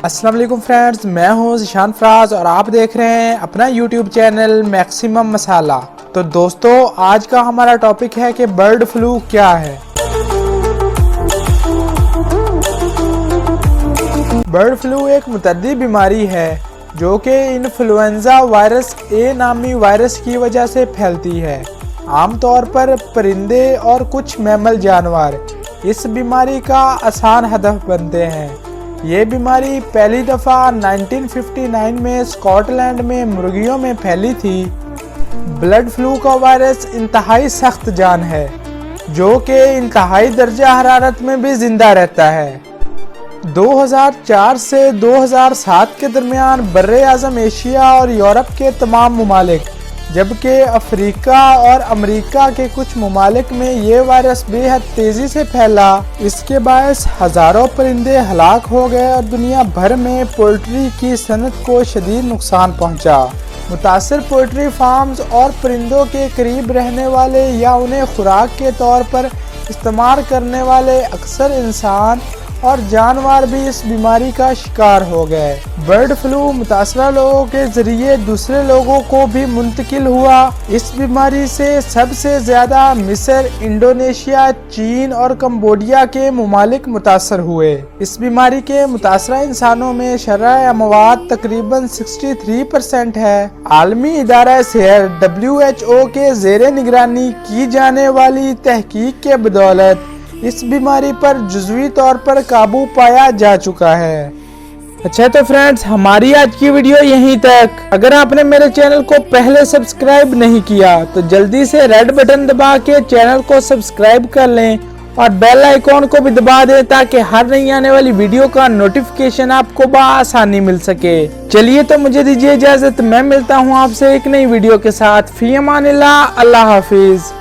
السلام علیکم فرینڈز، میں ہوں ذیشان فراز اور آپ دیکھ رہے ہیں اپنا یوٹیوب چینل میکسیمم مسالہ۔ تو دوستو، آج کا ہمارا ٹاپک ہے کہ برڈ فلو کیا ہے۔ برڈ فلو ایک متعدی بیماری ہے جو کہ انفلوئنزا وائرس اے نامی وائرس کی وجہ سے پھیلتی ہے۔ عام طور پر پرندے اور کچھ میمل جانور اس بیماری کا آسان ہدف بنتے ہیں۔ یہ بیماری پہلی دفعہ 1959 میں اسکاٹ لینڈ میں مرغیوں میں پھیلی تھی۔ برڈ فلو کا وائرس انتہائی سخت جان ہے جو کہ انتہائی درجہ حرارت میں بھی زندہ رہتا ہے۔ 2004 سے 2007 کے درمیان براعظم ایشیا اور یورپ کے تمام ممالک، جبکہ افریقہ اور امریکہ کے کچھ ممالک میں یہ وائرس بے حد تیزی سے پھیلا۔ اس کے باعث ہزاروں پرندے ہلاک ہو گئے اور دنیا بھر میں پولٹری کی صنعت کو شدید نقصان پہنچا۔ متاثر پولٹری فارمز اور پرندوں کے قریب رہنے والے یا انہیں خوراک کے طور پر استعمال کرنے والے اکثر انسان اور جانور بھی اس بیماری کا شکار ہو گئے۔ برڈ فلو متاثرہ لوگوں کے ذریعے دوسرے لوگوں کو بھی منتقل ہوا۔ اس بیماری سے سب سے زیادہ مصر، انڈونیشیا، چین اور کمبوڈیا کے ممالک متاثر ہوئے۔ اس بیماری کے متاثرہ انسانوں میں شرح اموات تقریباً 63% ہے۔ عالمی ادارہ صحت WHO کے زیر نگرانی کی جانے والی تحقیق کے بدولت اس بیماری پر جزوی طور پر قابو پایا جا چکا ہے۔ اچھا تو فرینڈز، ہماری آج کی ویڈیو یہیں تک۔ اگر آپ نے میرے چینل کو پہلے سبسکرائب نہیں کیا تو جلدی سے ریڈ بٹن دبا کے چینل کو سبسکرائب کر لیں اور بیل آئیکن کو بھی دبا دیں تاکہ ہر نئی آنے والی ویڈیو کا نوٹیفیکیشن آپ کو بآسانی مل سکے۔ چلیے تو مجھے دیجیے اجازت، میں ملتا ہوں آپ سے ایک نئی ویڈیو کے ساتھ۔ فی امان اللہ، اللہ حافظ۔